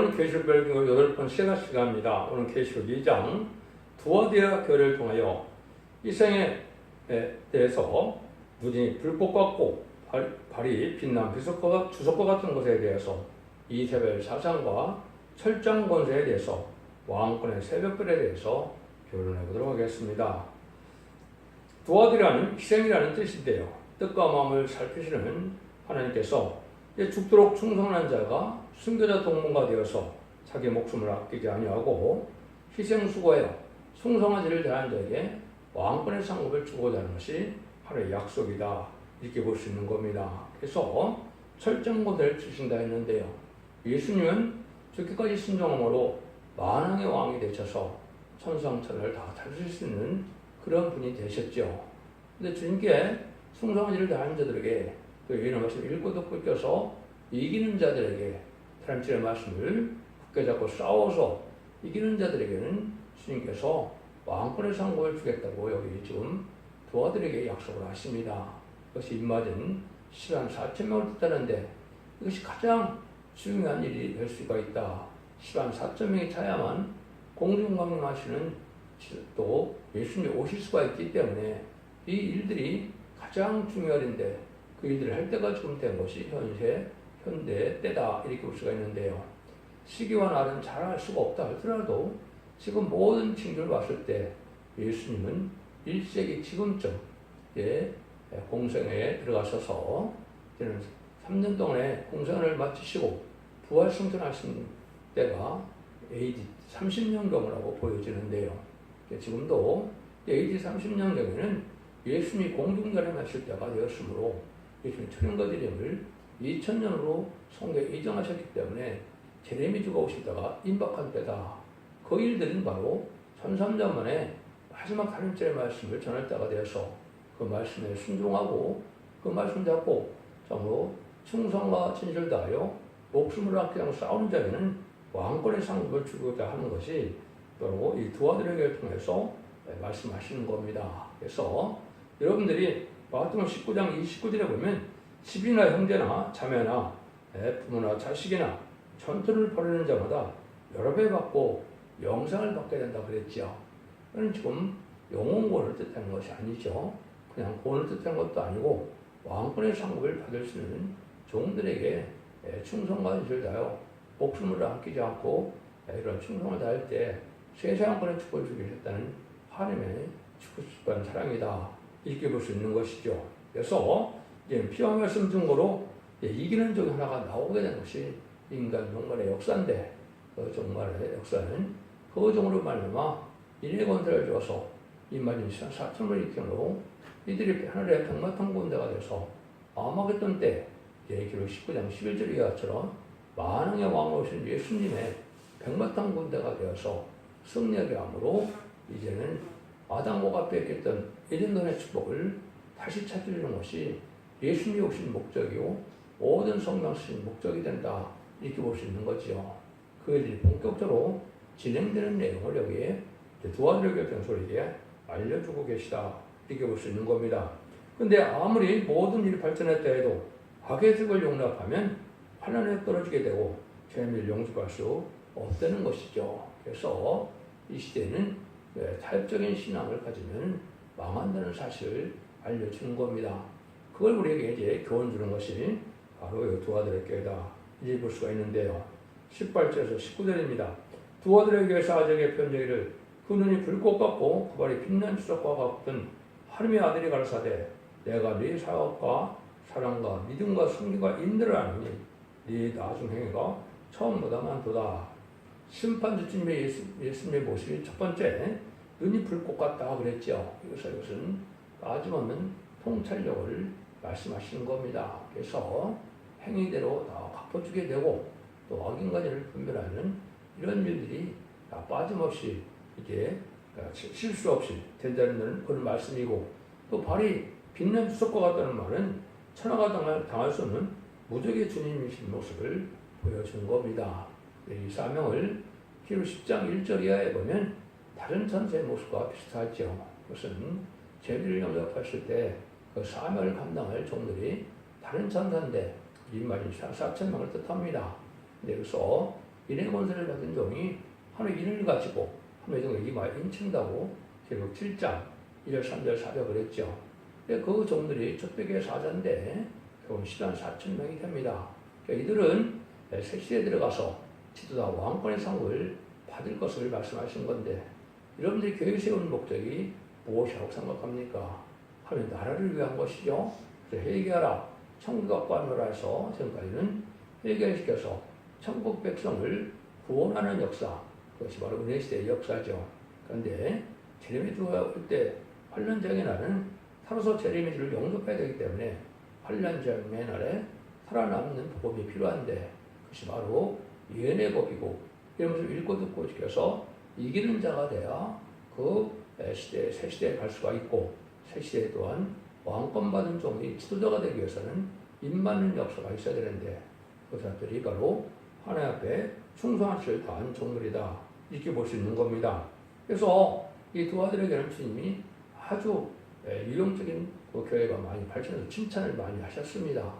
오늘 계시록 별기로 8번째가 시간입니다. 오늘 계시록 2장 두아디아 교회를 통하여 이 생에 대해서 눈이 불꽃 같고 발이 빛난 주석과 같은 것에 대해서 이세벨 사상과 철장 권세에 대해서 왕권의 새벽별에 대해서 교론해 보도록 하겠습니다. 두아디라는 희생이라는 뜻인데요. 뜻과 마음을 살피시는 하나님께서 죽도록 충성한 자가 순교자 동문가 되어서 자기 목숨을 아끼지 아니하고 희생수고하여 충성하지를 대한 자에게 왕권의 상급을 주고자 하는 것이 하나님의 약속이다, 이렇게 볼 수 있는 겁니다. 그래서 철장고대를 주신다 했는데요, 예수님은 죽기까지 순종함으로 만왕의 왕이 되셔서 천상천하를 다 다스릴 수 있는 그런 분이 되셨죠. 근데 주님께 충성하지를 다하는 자들에게 또 이런 말씀을 읽고 듣고 껴서 이기는 자들에게 하나님의 말씀을 굳게 잡고 싸워서 이기는 자들에게는 주님께서 왕권의 상급을 주겠다고 여기 지금 두아들에게 약속을 하십니다. 그것이 입맞은 시간 4,000명을 뜻하는데 이것이 가장 중요한 일이 될 수가 있다. 시간 4,000명이 차야만 공중강림하시는 또 예수님이 오실 수가 있기 때문에 이 일들이 가장 중요한 일인데 그 일들을 할 때가 지금 된 것이 현대 때다, 이렇게 볼 수가 있는데요. 시기와 날은 잘 알 수가 없다 하더라도 지금 모든 징조를 봤을 때 예수님은 1세기 지금쯤에 공생에 들어가셔서 3년 동안의 공생을 마치시고 부활승천하신 때가 AD 30년경이라고 보여지는데요. 지금도 AD 30년경에는 예수님이 공중전임하실 때가 되었으므로 예수님 천연거드림을 2000년으로 성경에 이정하셨기 때문에 제레미주가 오실 때가 임박한 때다. 그 일들은 바로 1300년 만에 마지막 하나님의 말씀을 전할 때가 되어서 그 말씀에 순종하고 그 말씀 잡고 정으로 충성과 진실을 다하여 목숨을 아끼지 싸우는 자에게는 왕권의 상급을 주고자 하는 것이 바로 이 두아들에게 통해서 말씀하시는 겁니다. 그래서 여러분들이 마태복음 19장 29절에 보면 집이나 형제나 자매나 부모나 자식이나 전투를 벌이는 자마다 여러 배 받고 영생을 받게 된다 그랬죠. 그건 지금 영혼권을 뜻하는 것이 아니죠. 그냥 권을 뜻하는 것도 아니고 왕권의 상급을 받을 수 있는 종들에게 충성과 진실을 다하여 목숨을 아끼지 않고 이런 충성을 다할 때 세상권의 축복을 주게 했다는 하나님의 축복한 사랑이다, 이렇게 볼 수 있는 것이죠. 그래서 이제 피와 말씀 증거로 이기는 종이 하나가 나오게 된 것이 인간 종말의 역사인데, 그 종말의 역사는 그 종으로 말미암아 인의 권세를 줘서 이맞은 시간 4,000을 일으키므로 이들이 하늘의 백마탄 군대가 돼서 아마겟돈 때 기록 19장 11절 이하처럼 만왕의 왕으로 오신 예수님의 백마탄 군대가 되어서 승리하게 함으로 이제는 아담과 뺏겼던 에덴don의 축복을 다시 찾으려는 것이 예수님이 오신 목적이고 모든 성명신 목적이 된다, 이렇게 볼 수 있는 거죠. 그 일이 본격적으로 진행되는 내용을 여기에 두아들에게 변소리에 알려주고 계시다, 이렇게 볼 수 있는 겁니다. 근데 아무리 모든 일이 발전했다 해도 악의 습을 용납하면 환난에 떨어지게 되고 죄를 용서할 수 없다는 것이죠. 그래서 이 시대는 타협적인 신앙을 가지면 망한다는 사실을 알려주는 겁니다. 그걸 우리에게 이제 교훈 주는 것이 바로 이 두아들의 교회다, 이제 볼 수가 있는데요. 18절에서 19절입니다. 두아들의 교회에서 아적의 편지기를 그 눈이 불꽃 같고 그 발이 빛난 주석과 같은 하나님의 아들이 가라사대 내가 네 사역과 사랑과 믿음과 승리가 인들을 아느니 네 나중 행위가 처음보다 많도다. 심판주님의 예수님의 모습이 첫 번째 눈이 불꽃 같다 그랬죠. 이것은 빠짐없는 통찰력을 말씀하시는 겁니다. 그래서 행위대로 다 갚아주게 되고 또 악인과를 분별하는 이런 일들이 다 빠짐없이 이게 실수 없이 된다는 그런 말씀이고, 또 발이 빛난 주석과 같다는 말은 천하가 당할 수 없는 무적의 주님이신 모습을 보여준 겁니다. 이 사명을 히브리 10장 1절 이하에 보면 다른 천사의 모습과 비슷하죠. 그것은 죄를 영접했을 때 그 사명을 감당할 종들이 다른 천사인데 이 말이 4,000명을 뜻합니다. 여기서 인해 건설을 받은 종이 하루 인을 가지고 하루 종을 이마에 인친다고 결국 7장 1절 3절 400을 했죠. 그 종들이 촛대교의 사자인데 결국 10만 4천 명이 됩니다. 이들은 새 시대에 들어가서 지도자 왕권의 상을 받을 것을 말씀하신 건데 여러분들이 교회 세운 목적이 무엇이라고 생각합니까? 하면 나라를 위한 것이죠. 그래서 회개하라 천국과 구하노라 해서 지금까지는 회개시켜서 천국 백성을 구원하는 역사, 그것이 바로 은혜시대의 역사죠. 그런데 제레미야 올 때 환란장의 날은 살아서 제레미야를 용접해야 되기 때문에 환란장의 날에 살아남는 법이 필요한데 그것이 바로 예언의 법이고 이런 것을 읽고 듣고 지켜서 이기는 자가 돼야 그 시대, 새 시대에 갈 수가 있고 새 시대 또한 왕권 받은 종이 지도자가 되기 위해서는 임받는 역사가 있어야 되는데 그 사람들이 바로 하나님 앞에 충성한 시를 다한 종들이다 이렇게 볼 수 있는 겁니다. 그래서 이 두 아들에게는 주님이 아주 유용적인 그 교회가 많이 발전해서 칭찬을 많이 하셨습니다.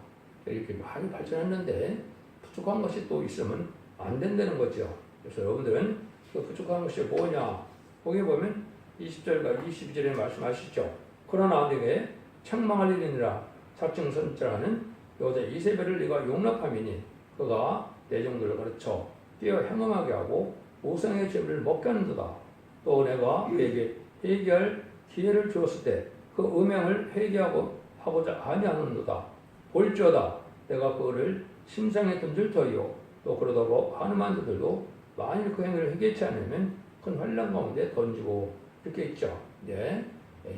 이렇게 많이 발전했는데 부족한 것이 또 있으면 안 된다는 거죠. 그래서 여러분들은 그 부족한 것이 뭐냐? 거기 보면 20절과 22절에 말씀하시죠. 그러나 내게 책망할 일이니라 작정선자라는 여자 이세벨을 네가 용납함이니 그가 내 정도를 가르쳐 뛰어 행음하게 하고 우상의 제물을 먹게 하는도다. 또 내가 그에게 회개할 기회를 주었을 때 그 음행을 회개하고자 아니하는도다. 볼지어다 내가 그를 심상에 던질 터이요 또 그러다가 가늠한 자들도 만일 그 행위를 회개치 않으면 큰 환난 가운데 던지고 이렇게 있죠. 네.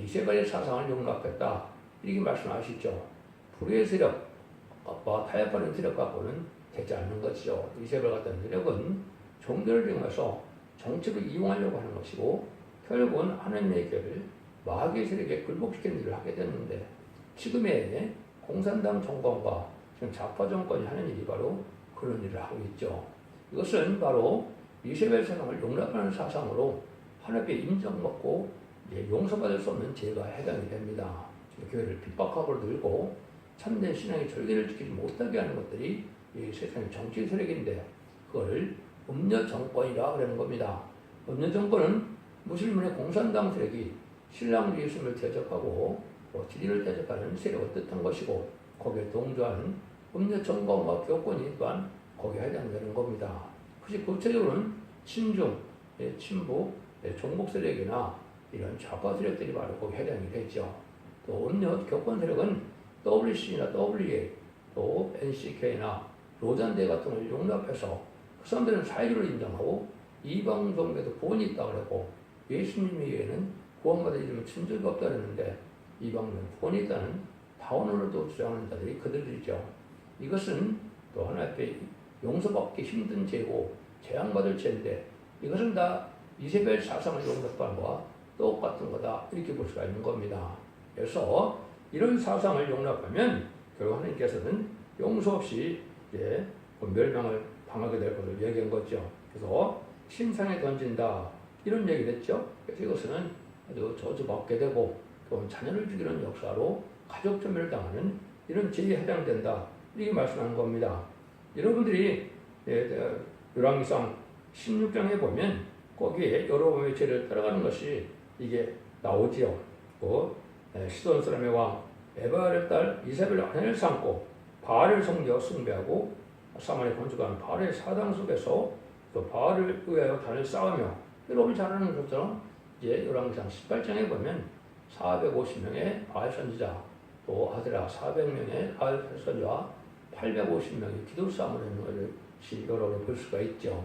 이세벨의 사상을 용납했다 이렇게 말씀하시죠. 불의의 세력과 타협하는 세력 갖고는 되지 않는 것이죠. 이세벨 같은 세력은 종교를 이용해서 정치를 이용하려고 하는 것이고 결국은 하나님의 교회를 마귀의 세력에 굴복시키는 일을 하게 됐는데 지금의 공산당 정권과 지금 좌파 정권이 하는 일이 바로 그런 일을 하고 있죠. 이것은 바로 이세벨 사상을 용납하는 사상으로 하나님께 인정받고 용서받을 수 없는 죄가 해당이 됩니다. 교회를 핍박하고 늘고 참된 신앙의 절개를 지키지 못하게 하는 것들이 이 세상의 정치 세력인데 그거를 음녀 정권이라 그러는 겁니다. 음녀 정권은 무슬림의 공산당 세력이 신랑 예수님을 대적하고 진리를 대적하는 세력을 뜻한 것이고 거기에 동조하는 음녀 정권과 교권이 또한 거기에 해당되는 겁니다. 그것이 구체적으로는 친중, 친북, 종북 세력이나 이런 좌파 세력들이 바로 거기에 해당이 되죠. 또 음녀 교권 세력은 WC나 WA, 또 NCK나 로잔대 같은 걸 용납해서 그 사람들은 사회주의를 인정하고 이방 종교에도 구원이 있다고 그러고 예수님 외에는 구원받을 이름은 친 적이 없다 그러는데 이방은 구원이 있다는 다원으로도 주장하는 자들이 그들이죠. 이것은 또 하나님께 용서받기 힘든 죄고 재앙받을 죄인데 이것은 다 이세벨 사상을 용납한 것과 똑같은 거다 이렇게 볼 수가 있는 겁니다. 그래서 이런 사상을 용납하면 결국 하나님께서는 용서 없이 멸망을 당하게 될 것을 얘기한 거죠. 그래서 신상에 던진다 이런 얘기를 했죠. 그래서 이것은 아주 저주받게 되고 또 자녀를 죽이는 역사로 가족 전멸을 당하는 이런 죄에 해당된다 이렇게 말씀하는 겁니다. 여러분들이 열왕기상 16장에 보면 거기에 여로보암의 죄를 따라가는 것이 이게 나오지요. 시돈 사람의 왕 에바알의 딸 이세벨 아내를 삼고 바알을 섬겨 숭배하고 사마리아 건축한 바알의 사당 속에서 또 바알을 의하여 단을 쌓으며 여러분이 잘 아는 것처럼 이제 열왕기상 18장에 보면 450명의 바알 선지자 또 아드라 400명의 바알 선지자 850명의 기도 싸움을 하는 것을 여러분이 볼 수가 있죠.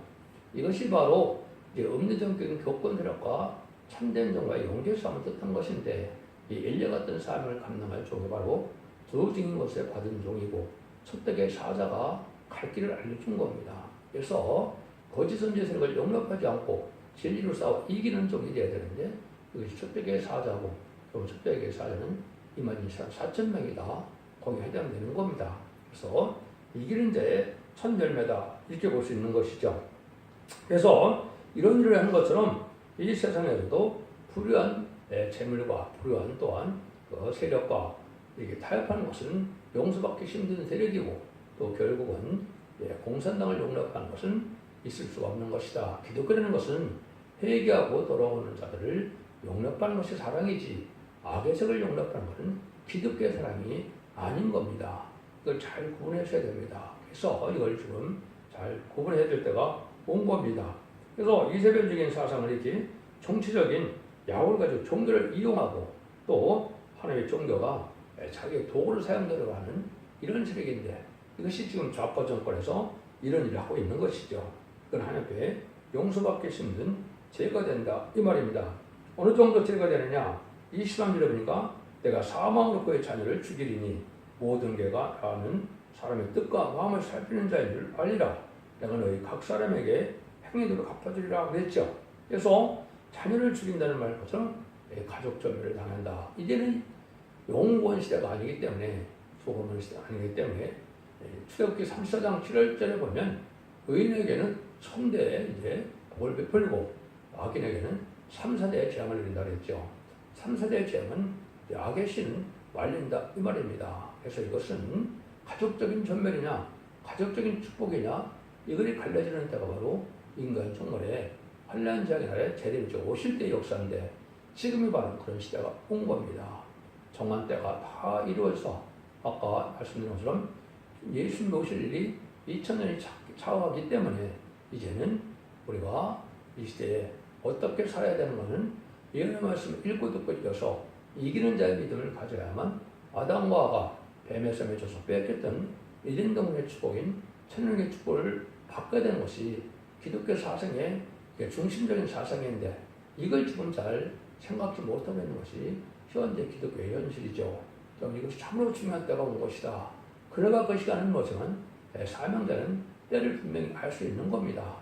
이것이 바로 이제 음료정적인 교권 세력과 참된 종과의 용계 싸움을 뜻한 것인데 이 엘리야 같은 사람을 감당할 종이 바로 두 증인 것에 받은 종이고 촛대교의 사자가 갈 길을 알려준 겁니다. 그래서 거짓 선지자 세력을 용납하지 않고 진리로 싸워 이기는 종이 되어야 되는데 이것이 촛대교의 사자고 그럼 촛대교의 사자는 22,400명이다. 거기에 해당되는 겁니다. 그래서 이기는 자의 첫 열매다 이렇게 볼 수 있는 것이죠. 그래서 이런 일을 하는 것처럼 이 세상에서도 불의한 재물과 불의한 또한 그 세력과 이렇게 타협하는 것은 용서받기 힘든 세력이고 또 결국은 공산당을 용납하는 것은 있을 수가 없는 것이다. 기독교라는 것은 회개하고 돌아오는 자들을 용납하는 것이 사랑이지 악의적을 용납하는 것은 기독교의 사랑이 아닌 겁니다. 이걸 잘 구분하셔야 됩니다. 그래서 이걸 지금 잘 구분해야 될 때가 온 겁니다. 그래서 이세변적인 사상을 이렇게 정치적인 야구를 가지고 종교를 이용하고 또 하나님의 종교가 자기의 도구를 사용되려고 하는 이런 세력인데 이것이 지금 좌파 정권에서 이런 일을 하고 있는 것이죠. 그건 하나님 앞에 용서받기 힘든 죄가 된다 이 말입니다. 어느 정도 죄가 되느냐 23절에 보니까 내가 사망으로 그의 자녀를 죽이리니 모든 개가 다하는 사람의 뜻과 마음을 살피는 자인 줄 알리라. 내가 너희 각 사람에게 행위대로 갚아주리라 그랬죠. 그래서 자녀를 죽인다는 말부터 가족 전멸을 당한다. 이제는 영원 시대가 아니기 때문에 소금의 시대가 아니기 때문에 출애굽기 34장 7절에 보면 의인에게는 천대의 이제 복을 베풀고 악인에게는 3,4대의 재앙을 내린다 그랬죠. 3,4대의 재앙은 악의 신은 말린다 이 말입니다. 그래서 이것은 가족적인 전멸이냐 가족적인 축복이냐 이것이 갈라지는 때가 바로 인간 정말의 환란 재앙의 날에 재림이 오실 때의 역사인데 지금이 바로 그런 시대가 온 겁니다. 정한 때가 다 이루어져서 아까 말씀드린 것처럼 예수님 오실 일이 2000년이 차오하기 때문에 이제는 우리가 이 시대에 어떻게 살아야 되는 것은 예언의 말씀을 읽고 듣고 읽어서 이기는 자의 믿음을 가져야만 아담과 하와가 뱀의 셈에 져서 빼앗겼던 에덴 동산의 축복인 천년의 축복을 받게 되는 것이 기독교 사상의 중심적인 사상인데 이걸 지금 잘 생각지 못하고 있는 것이 현재 기독교의 현실이죠. 그럼 이것이 참으로 중요한 때가 온 것이다. 그러가 그 시간은 뭐지만 사명자는 때를 분명히 알 수 있는 겁니다.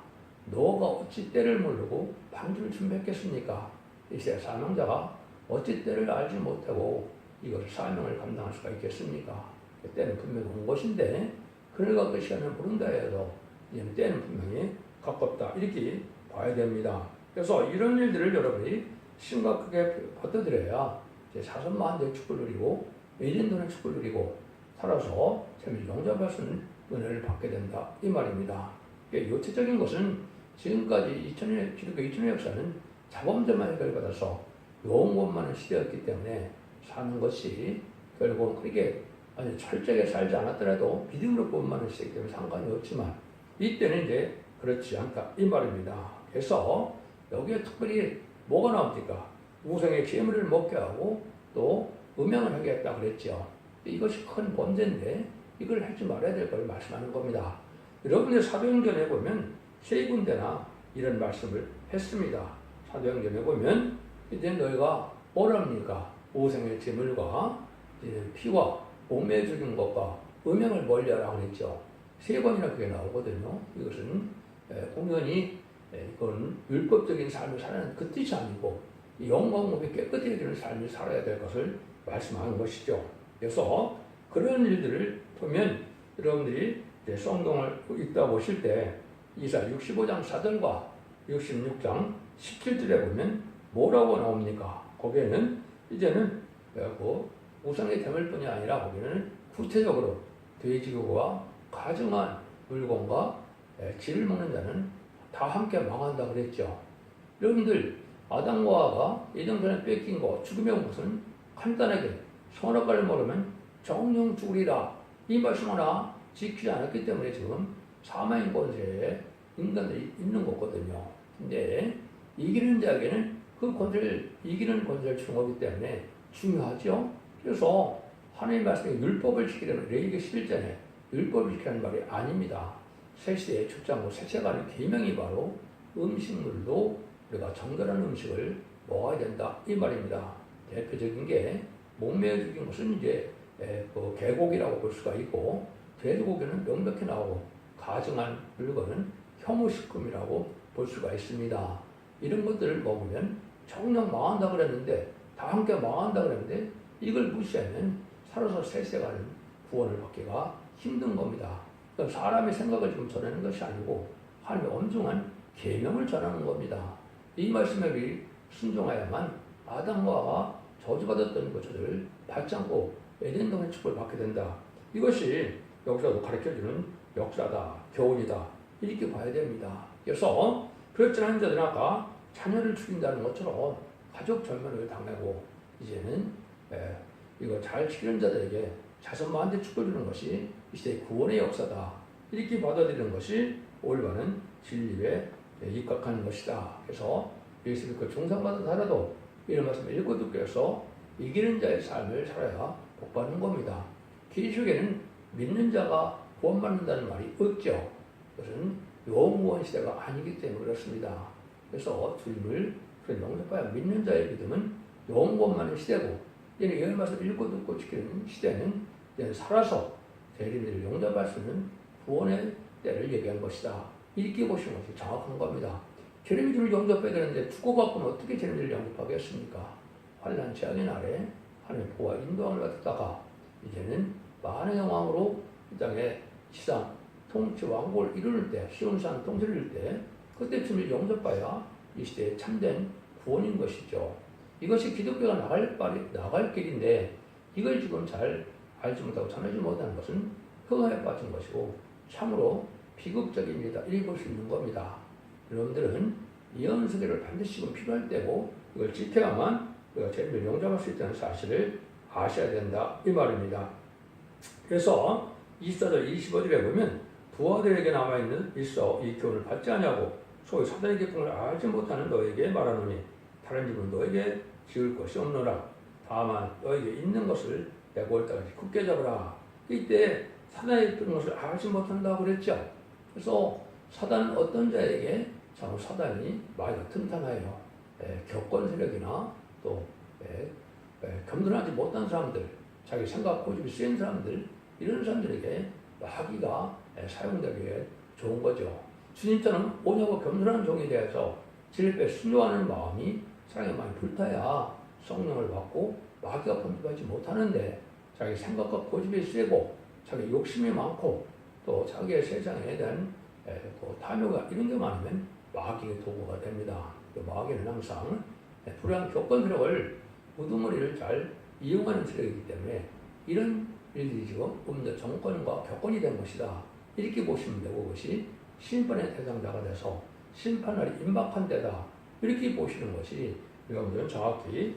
너가 어찌 때를 모르고 방주를 준비했겠습니까? 이제 사명자가 어찌 때를 알지 못하고 이것을 사명을 감당할 수가 있겠습니까? 때는 분명히 온 것인데 그러가 그 시간을 모른다 해도 이제는 때는 분명히 가깝다 이렇게 봐야 됩니다. 그래서 이런 일들을 여러분이 심각하게 받아들여야 자선만대의 축복을 누리고 에덴동의 축복을 누리고 살아서 재미를 용접할 수 있는 은혜를 받게 된다 이 말입니다. 요체적인 것은 지금까지 2000년의 기독교 2000년 역사는 자범죄만 해결받아서 영원만의 시대였기 때문에 사는 것이 결국 그렇게 아니 철저하게 살지 않았더라도 믿음으로 구원받는 시대이기 때문에 상관이 없지만 이때는 이제 그렇지 않다 이 말입니다. 그래서 여기에 특별히 뭐가 나옵니까? 우상의 재물을 먹게 하고 또 음양을 하게 했다 그랬죠. 이것이 큰 범죄인데 이걸 하지 말아야 될 걸 말씀하는 겁니다. 여러분들 사도행전에 보면 세 군데나 이런 말씀을 했습니다. 사도행전에 보면 이제 너희가 뭐랍니까? 우상의 재물과 피와 몸에 죽인 것과 음양을 멀리하라 그랬죠. 세 번이나 그게 나오거든요. 이것은 공연히 이건 율법적인 삶을 사는 그 뜻이 아니고 영광 몸이 깨끗해지는 삶을 살아야 될 것을 말씀하는 것이죠. 그래서 그런 일들을 보면 여러분들이 성경을 읽다 보실 때 이사 65장 4절과 66장 17절에 보면 뭐라고 나옵니까? 거기에는 이제는 그 우상의 대물뿐이 아니라 거기는 구체적으로 돼지고기와 가증한 물건과 쥐를 먹는 자는 다 함께 망한다 그랬죠. 여러분들 아담과 하와가 에덴 동산에 뺏긴 거 죽음의 것은 간단하게 선악과를 먹으면 정령 죽으리라 이 말씀 하나 지키지 않았기 때문에 지금 사망의 권세에 인간들이 있는 거거든요. 근데 이기는 자에게는 그 권세를 이기는 권세를 주는 거기 때문에 중요하죠. 그래서 하나님 말씀에 율법을 지키려면 레위기 11장에 율법을 지키라는 말이 아닙니다. 새 시대의 축장고 세세가는 계명이 바로 음식물도 우리가 정결한 음식을 먹어야 된다 이 말입니다. 대표적인 게 목매어 죽인 것은 이제 그 개고기라고 볼 수가 있고 돼지고기는 명백히 나오고 가증한 물건은 혐오식품이라고 볼 수가 있습니다. 이런 것들을 먹으면 정녕 망한다 그랬는데 다 함께 망한다 그랬는데 이걸 무시하면 살아서 세세가는 구원을 받기가 힘든 겁니다. 그러니까 사람의 생각을 지금 전하는 것이 아니고 하나님의 엄중한 계명을 전하는 겁니다. 이 말씀에 우리 순종하야만 아담과 하와가 저주받았던 것들을 받지 않고 에덴 동산의 축복을 받게 된다. 이것이 여기서도 가르쳐주는 역사다, 교훈이다 이렇게 봐야 됩니다. 그래서 그렇지 않은 자들은 아까 자녀를 죽인다는 것처럼 가족 절멸을 당하고 이제는 이거 잘 지키는 자들에게 자손만한테 축복을 주는 것이 이 시대의 구원의 역사다. 이렇게 받아들이는 것이 올바른 진리에 입각하는 것이다. 그래서 예수 믿고 중상받아 살아도 이런 말씀을 읽고 듣고 해서 이기는 자의 삶을 살아야 복받는 겁니다. 기독교에는 믿는 자가 구원받는다는 말이 없죠. 그것은 영원 시대가 아니기 때문에 그렇습니다. 그래서 주님을 영접하여 믿는 자의 믿음은 영원만의 시대고, 이는 이 말씀을 읽고 듣고 지키는 시대는 이제 살아서 재림을 영접할 수 있는 구원의 때를 얘기한 것이다. 이렇게 보시는 것이 정확한 겁니다. 재림을 영접해야 되는데 죽어갖고는 어떻게 재림을 영접하겠습니까? 환난 재앙의 날에 하나님의 보호와 인도함을 받았다가 이제는 만의 영광으로 이 땅에 지상 통치 왕국을 이룰 때, 시온산 통치를 이룰 때 그때쯤에 영접해야 이 시대에 참된 구원인 것이죠. 이것이 기독교가 나갈 길인데 이걸 지금 잘 알지 못하고 전하지 못하는 것은 흥하에 빠진 것이고 참으로 비극적인 일이다. 이렇게 볼 수 있는 겁니다. 여러분들은 예언 설교를 반드시 지금 필요할 때고 이걸 지켜야만 우리가 재림을 영접할 수 있다는 사실을 아셔야 된다. 이 말입니다. 그래서 24절 25절에 보면 부하들에게 남아있는 일서 이 교훈을 받지 않냐고 소위 사단의 계통을 알지 못하는 너에게 말하노니 다른 집은 너에게 지을 것이 없노라. 다만 너에게 있는 것을 내고 올 때까지 굳게 잡으라. 이때 사단이 있던 것을 알지 못한다고 그랬죠. 그래서 사단은 어떤 자에게 참 사단이 마귀가 튼튼하여 격권 세력이나 또 겸손하지 못한 사람들, 자기 생각 고집이 센 사람들, 이런 사람들에게 마귀가 사용되기에 좋은 거죠. 주님처럼 온유하고 겸손한 종에 대해서 진리에 순종하는 마음이 사랑의 마음이 불타야 성령을 받고 마귀가 범접하지 못하는데 자기 생각과 고집이 세고 자기 욕심이 많고 또 자기의 세상에 대한 또 탐욕과 이런 게 많으면 마귀의 도구가 됩니다. 마귀는 항상 불의한 격권 세력을 우두머리를 잘 이용하는 세력이기 때문에 이런 일들이 지금 음대 정권과 격권이 된 것이다. 이렇게 보시면 되고 그것이 심판의 대상자가 돼서 심판날이 임박한 때다. 이렇게 보시는 것이 여러분들은 정확히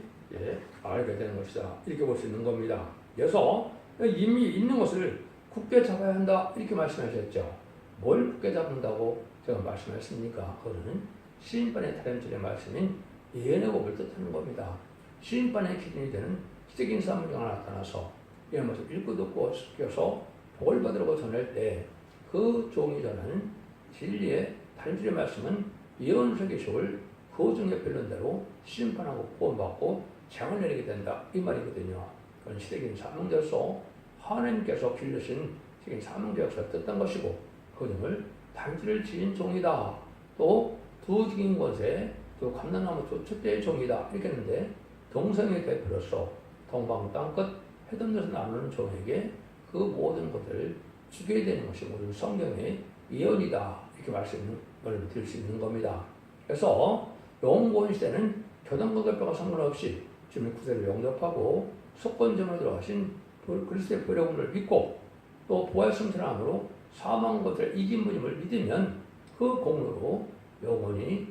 알게 되는 것이다. 이렇게 볼 수 있는 겁니다. 그래서 이미 있는 것을 굳게 잡아야 한다. 이렇게 말씀하셨죠. 뭘 굳게 잡는다고 제가 말씀했습니까? 그거는 심판의 다른 절의 말씀인 예언의 법을 뜻하는 겁니다. 심판의 기준이 되는 기적인 사물이 하나 나타나서 이런 말씀 읽고 듣고 섞여서 복을 받으라고 전할 때 그 종이 전하는 진리의 다른 절의 말씀은 예언설계식을 그 중에 별론대로 심판하고 구원받고 재앙을 내리게 된다. 이 말이거든요. 그건 시대적인 사명자로서 하나님께서 길러신 시대적인 사명자 역사를 뜻한 것이고 그 점을 단지를 지은 종이다. 또 두 죽인 것에 또 감람나무 두 첫째의 종이다. 이렇게 했는데 동성의 대표로서 동방 땅끝 해변에서 나누는 종에게 그 모든 것을 주게 되는 것이 모든 성경의 예언이다. 이렇게 말씀을 드릴 수 있는 겁니다. 그래서 영원 시대는 교단과 결뼈가 상관없이 주님의 구세를 영접하고 속건점에 들어가신 그리스도의 보혈을 믿고 또 부활 승천함으로 사망 것을 이긴 분임을 믿으면 그 공로로 영원히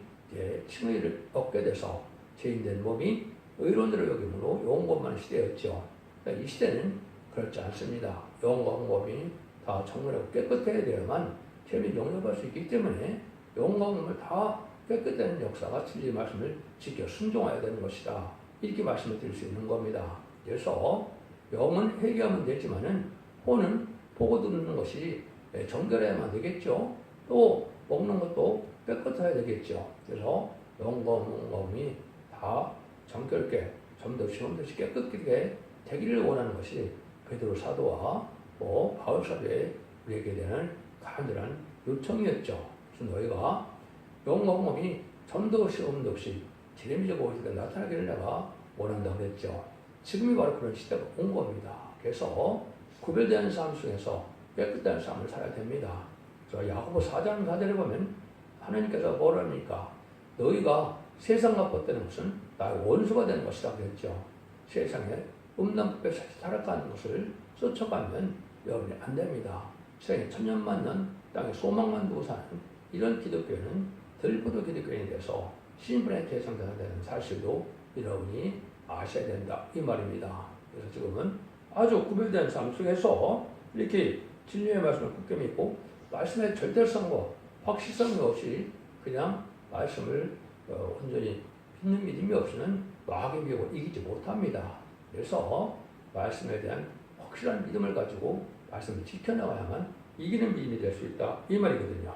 칭의를 얻게 돼서 죄인된 몸이 의로운대로 여김으로 영원만의 시대였죠. 그러니까 이 시대는 그렇지 않습니다. 영원과 몸이 다 정결하고 깨끗해야 되야만 죄를 영접할 수 있기 때문에 영원과 몸을 다 깨끗한 역사가 진리의 말씀을 지켜 순종해야 되는 것이다. 이렇게 말씀을 드릴 수 있는 겁니다. 그래서 영은 회개하면 되지만은 혼은 보고 듣는 것이 정결해야만 되겠죠. 또 먹는 것도 깨끗해야 되겠죠. 그래서 영과 몸이 다 정결게 점도시 깨끗하게 되기를 원하는 것이 베드로 사도와 바울 사도의 우리에게 되는 간절한 요청이었죠. 그래서 너희가 영과 몸이 점도 없이 음도 없이 재림적 오시가 나타나기를 내가 원한다고 그랬죠. 지금이 바로 그런 시대가 온 겁니다. 그래서 구별되는 삶 속에서 깨끗한 삶을 살아야 됩니다. 그래서 야고보 4장 4절에 보면 하나님께서 뭐랍니까? 너희가 세상과 벗되는 것은 나의 원수가 되는 것이다 그랬죠. 세상에 음란법에 살아가는 것을 쫓아가면 여러분이 안 됩니다. 세상에 천년만년 땅에 소망만 두고 사는 이런 기독교는 들고도 기득권이 돼서 신분에 대상자되는 사실도 여러분이 아셔야 된다 이 말입니다. 그래서 지금은 아주 구별된 삶 속에서 이렇게 진리의 말씀을 굳게 믿고 말씀의 절대성과 확실성이 없이 그냥 말씀을 온전히 믿는 믿음이 없이는 마귀의 미혹을 이기지 못합니다. 그래서 말씀에 대한 확실한 믿음을 가지고 말씀을 지켜나가야만 이기는 믿음이 될 수 있다 이 말이거든요.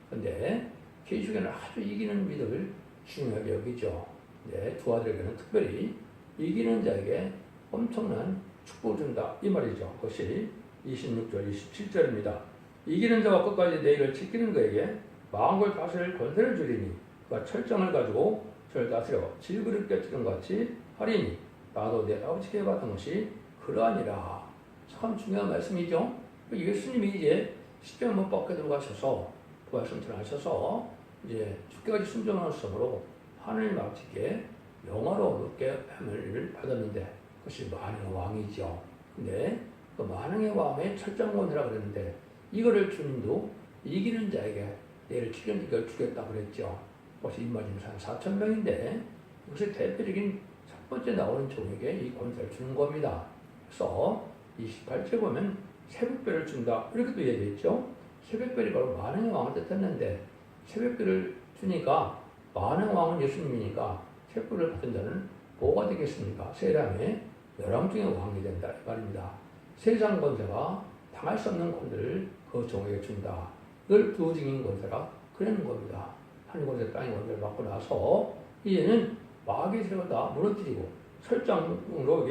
그런데 개인에게는 아주 이기는 믿음을 중요하게 여기죠. 네, 두 아들에게는 특별히 이기는 자에게 엄청난 축복을 준다 이 말이죠. 그것이 26절 27절입니다. 이기는 자와 끝까지 내 일을 지키는 그에게 마음과 다스릴 권세를 주리니 그가 철정을 가지고 저를 다스려 질그릇 깨뜨린 같이 하리니 나도 내 아버지께 받은 것이 그러하니라. 참 중요한 말씀이죠. 예수님이 이제 십자가 못 박혀 들어가셔서 부활승 전하셔서 이제 죽기까지 순종하는 성으로 하나님 아버지께 영화롭게 함을 받았는데 그것이 만왕의 왕이죠. 근데 그 만왕의 왕의 철장권이라고 그랬는데 이거를 주님도 이기는 자에게 내일 지키는 이걸 주겠다고 그랬죠. 그것이 입맞은 사람 4,000명인데 이것이 대표적인 첫 번째 나오는 종에게 이 권세를 주는 겁니다. 그래서 28절 보면 새벽별을 준다 이렇게 또 얘기했죠. 새벽별이 바로 만왕의 왕을 뜻했는데 새벽별을 주니까 만왕의 왕은 예수님이니까 새벽별을 받은 자는 뭐가 되겠습니까? 세상에 열왕 중에 왕이 된다 이 말입니다. 세상 권세가 당할 수 없는 권세를 그 종에게 준다. 이걸 부증인 권세라 그러는 겁니다. 하늘 권세 땅의 권세를 받고 나서 이제는 마귀의 세력을 다 무너뜨리고 철장으로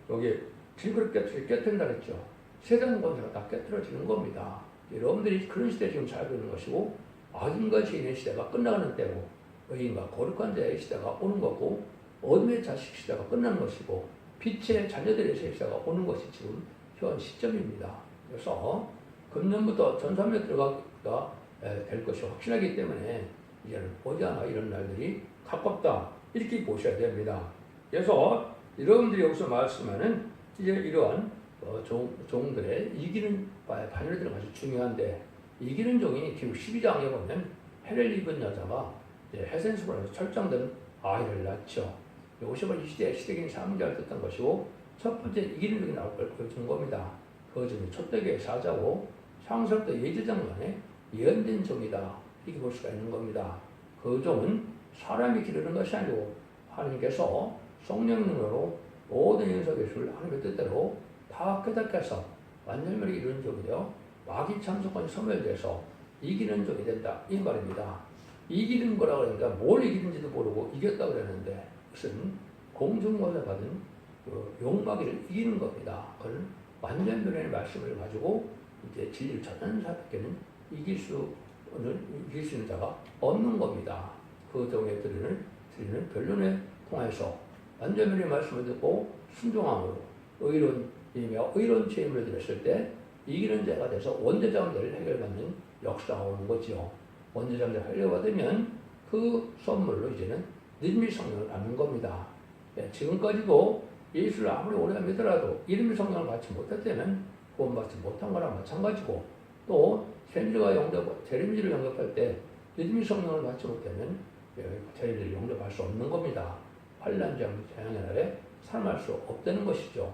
여기 질그릇 깨뜨린다 그랬죠. 세상 권세가 다 깨뜨려지는 겁니다. 여러분들이 그런 시대에 지금 살고 있는 것이고 악인과 죄인의 시대가 끝나가는 때고 의인과 거룩한 자의 시대가 오는 거고 어둠의 자식 시대가 끝나는 것이고 빛의 자녀들의 시대가 오는 것이 지금 현 시점입니다. 그래서 금년부터 전산에 들어가가 될 것이 확실하기 때문에 이제는 머지않아 이런 날들이 가깝다 이렇게 보셔야 됩니다. 그래서 여러분들이 여기서 말씀하는 이제 이러한 종들의 이기는 바의 반열들은 아주 중요한데 이기는 종이 기록 12장에 보면 해를 입은 여자가 해센습을 해서 철장된 아이를 낳죠. 이것이 바로 이 시대의 시대적인 사문자를 뜻한 것이고 첫 번째 이기는 종이 나올 걸 보여주는 겁니다. 그 점이 촛대교의 사자고 창세부터 예제장간에 예언된 종이다 이렇게 볼 수가 있는 겁니다. 그 종은 사람이 기르는 것이 아니고 하나님께서 성령 능력으로 모든 인석의 수를 하나님의 뜻대로 다 깨닫게 해서 완전히 이루는 종이 되어 마귀 참석권이 소멸돼서 이기는 종이 된다 이 말입니다. 이기는 거라 그러니까 뭘 이기는지도 모르고 이겼다 그랬는데 그것은 공중권을 받은 그 용마귀를 이기는 겁니다. 그건 완전 변의 말씀을 가지고 이제 진리를 전하는 자밖에는 이길 수 있는 자가 없는 겁니다. 그 종에 드리는 변론에 통해서 완전 변의 말씀을 듣고 순종함으로 의로운 죄임을 드렸을 때 이기는 자가 돼서 원죄자들 해결받는 역사가 오는 거죠. 원죄자들 해결받으면 그 선물로 이제는 믿음의 성령을 받는 겁니다. 지금까지도 예수를 아무리 오래 믿더라도 이름의 성령을 받지 못했다면 구원받지 못한 거랑 마찬가지고 또 재림지를 영접할 때 믿음의 성령을 받지 못하면 재림지를 영접할 수 없는 겁니다. 환난 재앙의 날에 살아날 수 없다는 것이죠.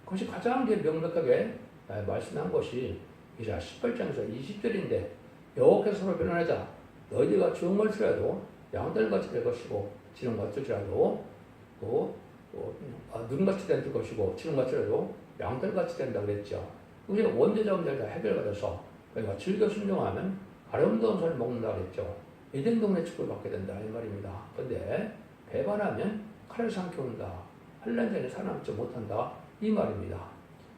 그것이 가장 명백하게 말씀한 것이 이사 18장에서 20절인데 여호와께서 서로 변론하자 너희들과 주홍을지라도 양털같이 될 것이고 지름같을지라도 또 눈같이 될 것이고 지름같이라도 양털같이 된다 그랬죠. 우리가 원죄자 문제를 다 해결받아서 우리가 즐겨 순종하면 아름다운 손을 먹는다 그랬죠. 에덴 동네 축복을 받게 된다 이 말입니다. 그런데 배반하면 칼을 삼켜온다. 환난전에 살아남지 못한다 이 말입니다.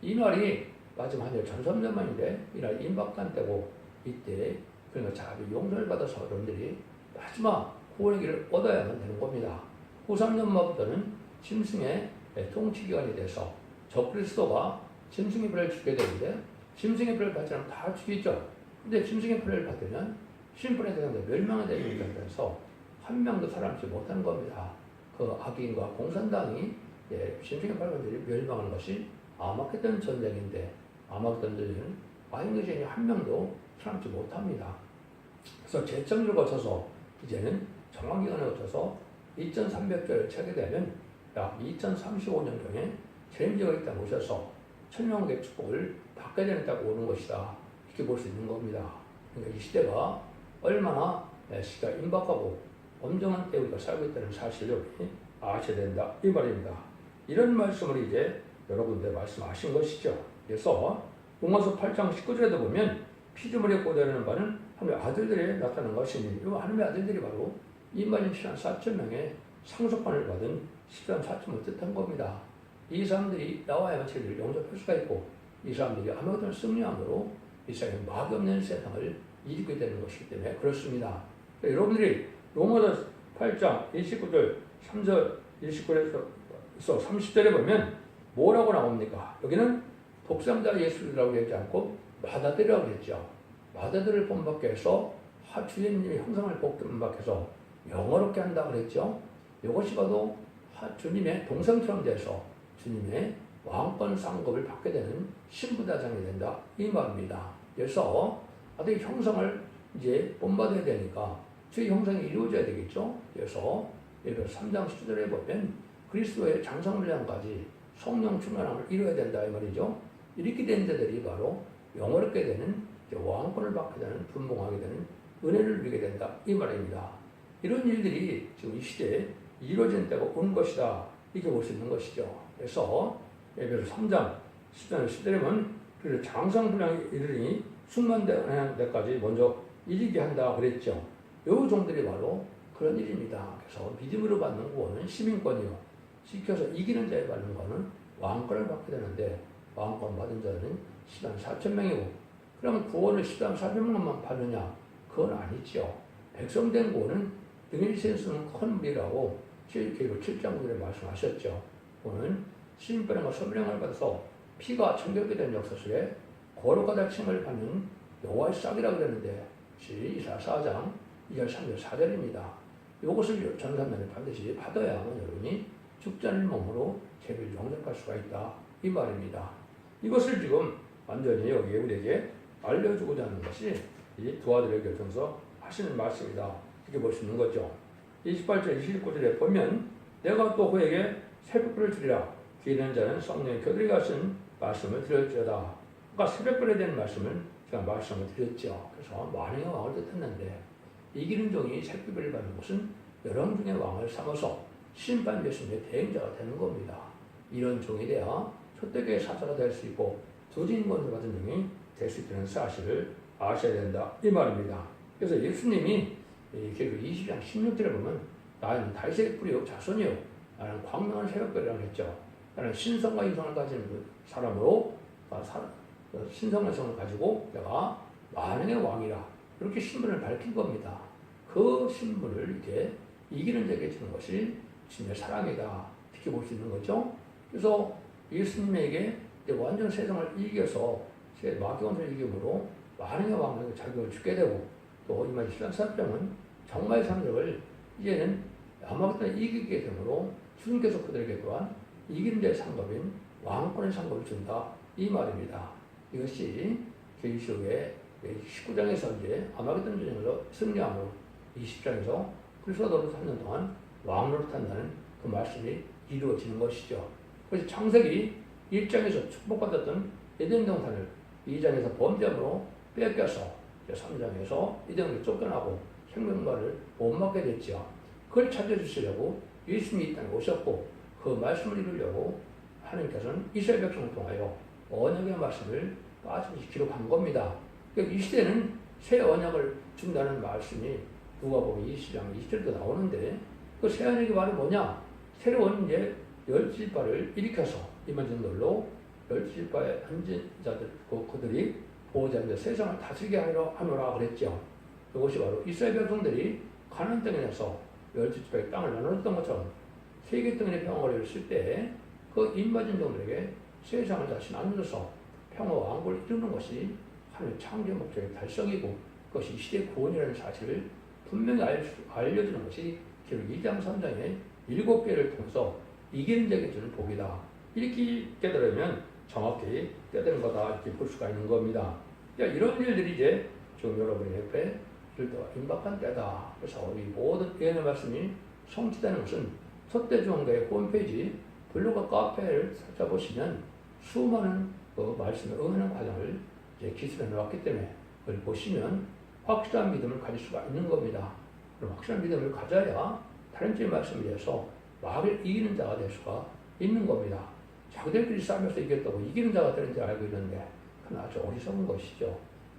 이 말이 마지막 한절 1300만인데 이날 임박한 때고 이때 그러니까 자비 용서를 받아서 여러분들이 마지막 구원의 길을 얻어야만 되는 겁니다. 후 3년마부터는 짐승의 통치기관이 돼서 적그리스도가 짐승의 표를 주게 되는데 짐승의 표를 받지 않으면 다 죽이죠. 근데 짐승의 표를 받으면 심판의 대상자 멸망의 대상이 돼서 한 명도 살아남지 못하는 겁니다. 그 악인과 공산당이 짐승의 표를 멸망하는 것이 아마겟돈 전쟁인데 아마겟돈 전쟁은 와인의전이 한 명도 살아남지 못합니다. 그래서 재창조를 거쳐서 이제는 정황기간에 거쳐서 2300절을 차게 되면 약 2035년경에 재림제가 있다 모셔서 천년왕국의 축복을 받게 되겠다고 오는 것이다. 이렇게 볼 수 있는 겁니다. 그러니까 이 시대가 얼마나 시가 임박하고 엄정한 때 우리가 살고 있다는 사실을 아셔야 된다. 이 말입니다. 이런 말씀을 이제 여러분들 말씀하신 것이죠. 그래서 로마서 8장 19절에도 보면 피조물에 꽂아내는 바는 하나님의 아들들이 나타난 것이니 이 하나님의 아들들이 바로 이만희 14,000명의 상속판을 받은 14,000을 뜻한 겁니다. 이 사람들이 나와야만 죄를 용접할 수가 있고 이 사람들이 아무것도 승리함으로 이 세상에 막이 없는 세상을 이루게 되는 것이기 때문에 그렇습니다. 여러분들이 로마서 8장 29절 3절 29절에서 30절에 보면 뭐라고 나옵니까? 여기는 독생자 예수라고 하지 않고 마다들이라고 했죠. 마다들을 본받게 해서 주님의 형상을 본받게해서 영어롭게 한다고 그랬죠. 이것이 바로 주님의 동생처럼 돼서 주님의 왕권 상급을 받게 되는 신부대장이 된다 이 말입니다. 그래서 아들 형상을 이제 본받아야 되니까 주의 형상이 이루어져야 되겠죠. 그래서 예배서 3장 10절에 보면 그리스도의 장성분량까지 성령 충만함을 이루어야 된다 이 말이죠. 이렇게 된 자들이 바로 영어롭게 되는 왕권을 받게 되는 분봉하게 되는 은혜를 누리게 된다 이 말입니다. 이런 일들이 지금 이 시대에 이루어진 때가 온 것이다 이렇게 볼 수 있는 것이죠. 그래서 예배서 3장 10절 10절에 보면 그래서 장성분량이 이르니 숙만되는 데까지 먼저 이르게 한다 그랬죠. 요 종들이 바로 그런 일입니다. 그래서 믿음으로 받는 구원은 시민권이요. 지켜서 이기는 자에 받는 거는 왕권을 받게 되는데 왕권 받은 자는 104,000명이고 그러면 구원을 104,000명만 받느냐? 그건 아니죠. 백성된 구원은 능히 센수는 큰 무리라고 7장 9절에 말씀하셨죠. 그거는 시민권과 선명을 받아서 피가 청결게 된 역사 속에 거룩하다 칭을 받는 여호와의 싹이라고 그러는데 이사 4장 2절 3절 4절입니다. 이것을 전사면에 반드시 받아야만 여러분이 죽지 않을 몸으로 죄를 용납할 수가 있다 이 말입니다. 이것을 지금 완전히 여기 우리에게 알려주고자 하는 것이 이 두 아들의 결정서 하시는 말씀이다 이렇게 볼 수 있는 거죠. 28절 29절에 보면 내가 또 그에게 새벽불을 주리라 기는 자는 성령의 교들이가 쓴 말씀을 드렸지어다. 아까 새벽불에 대한 말씀을 제가 말씀을 드렸죠. 그래서 만왕의 왕을 뜻했는데 이기는 종이 새벽불을 받는 것은 여러 중의 왕을 삼아서 심판 예수님의 대행자가 되는 겁니다. 이런 종이 돼야 초대교회 사사가 될 수 있고 두진권을 받은 종이 될 수 있다는 사실을 아셔야 된다 이 말입니다. 그래서 예수님이 계속 20장 16절에 보면 나는 다윗의 뿌리요 자손이요 나는 광명한 새벽별이라고 했죠. 나는 신성과 이성을 가진 사람으로 신성과 이성을 가지고 내가 만왕의 왕이라 이렇게 신분을 밝힌 겁니다. 그 신분을 이제 이기는 자에게 주는 것이 주님의 사랑이다 이렇게 볼 수 있는 거죠. 그래서 예수님에게 완전 세상을 이겨서 마귀원을 이김으로 만왕의 왕에게 자격을 주게 되고 또 이만 13사병은 정말 상적을 이제는 아마겟돈을 이기게 되므로 주님께서 그들에게 또한 이기는 자의 상급인 왕권의 상급을 준다 이 말입니다. 이것이 계시록의 19장에서 이제 아마겟돈 전쟁을 승리함으로 20장에서 그리스도 노릇 3년 동안 왕 노릇한다는 그 말씀이 이루어지는 것이죠. 그래서 창세기 1장에서 축복받았던 에덴 동산을 2장에서 범죄함으로 뺏겨서 3장에서 에덴으로 쫓겨나고 생명과를 못 맡게 됐죠. 그걸 찾아주시려고 예수님이 이 땅에 오셨고 그 말씀을 이루려고 하나님께서는 이스라엘 백성을 통하여 언약의 말씀을 빠짐없이 기록한 겁니다. 그러니까 이 시대는 새 언약을 준다는 말씀이 누가복음 20장 20절도 나오는데 그 새 언약이 바로 뭐냐? 새로운 이제 열지파를 일으켜서 이만전들로 열지파의 헌신자들 그들이 보호자인데 세상을 다스리게 하노라 그랬죠. 이것이 바로 이스라엘 백성들이 가나안 땅에서 열지파의 땅을 나눠줬던 것처럼 세계 땅의 평화를 이뤘을 때 그 인마진종들에게 세상을 다시 나누어서 평화와 왕국을 이루는 것이 하나님의 창조 목적의 달성이고 그것이 이 시대의 구원이라는 사실을 분명히 알려주는 것이 기록 2장 3장의 7개를 통해서 이기는 자에게 주는 복이다. 이렇게 깨달으면 정확히 깨달은 거다 이렇게 볼 수가 있는 겁니다. 그러니까 이런 일들이 이제 지금 여러분의 옆에 이럴 때가 임박한 때다. 그래서 우리 모든 예언의 말씀이 성취되는 것은 서대중앙교회 홈페이지 블로그 카페를 찾아보시면 수많은 그 말씀에 응하는 과정을 이제 기술해 놓았기 때문에 그걸 보시면 확실한 믿음을 가질 수가 있는 겁니다. 그럼 확실한 믿음을 가져야 다른 주의 말씀에 대해서 마귀를 이기는 자가 될 수가 있는 겁니다. 자기들끼리 싸면서 이겼다고 이기는 자가 되는 줄 알고 있는데 그건 아주 어리석은 것이죠.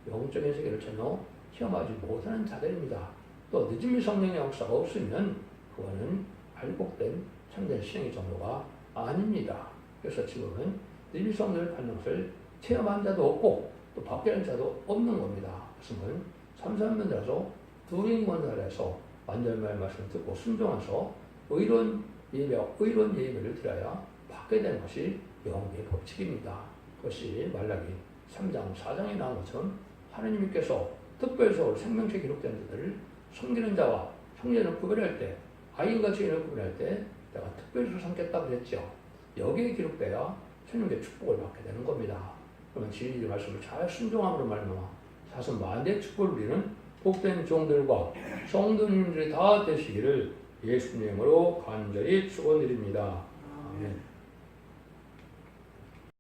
영적인 세계를 전혀 시험하지 못하는 자들입니다. 또 늦음이 성령의 역사가 없으면 그거는 알곡된 참된 신앙의 정도가 아닙니다. 그래서 지금은 늦음이 성령을 받는 것을 체험한 자도 없고 또 받게 된 자도 없는 겁니다. 그것은 3,3년 들어서 두링원달에서 완전말 말씀을 듣고 순종해서 의로운 예배를 드려야 받게 되는 것이 영의 법칙입니다. 그것이 말라기 3장 4장에 나온 것처럼 하나님께서 특별서울 생명체 기록된 자들을 섬기는 자와 형제를 구별할 때 아이인과 죄인을 구별할 때 내가 특별히 삼겠다 그랬죠. 여기에 기록돼야 천국의 축복을 받게 되는 겁니다. 그러면 진리의 말씀을 잘 순종함으로 말미암아 사선 만대의 축복을 누리는 복된 종들과 성도님들이 다 되시기를 예수님으로 간절히 축원드립니다. 아멘.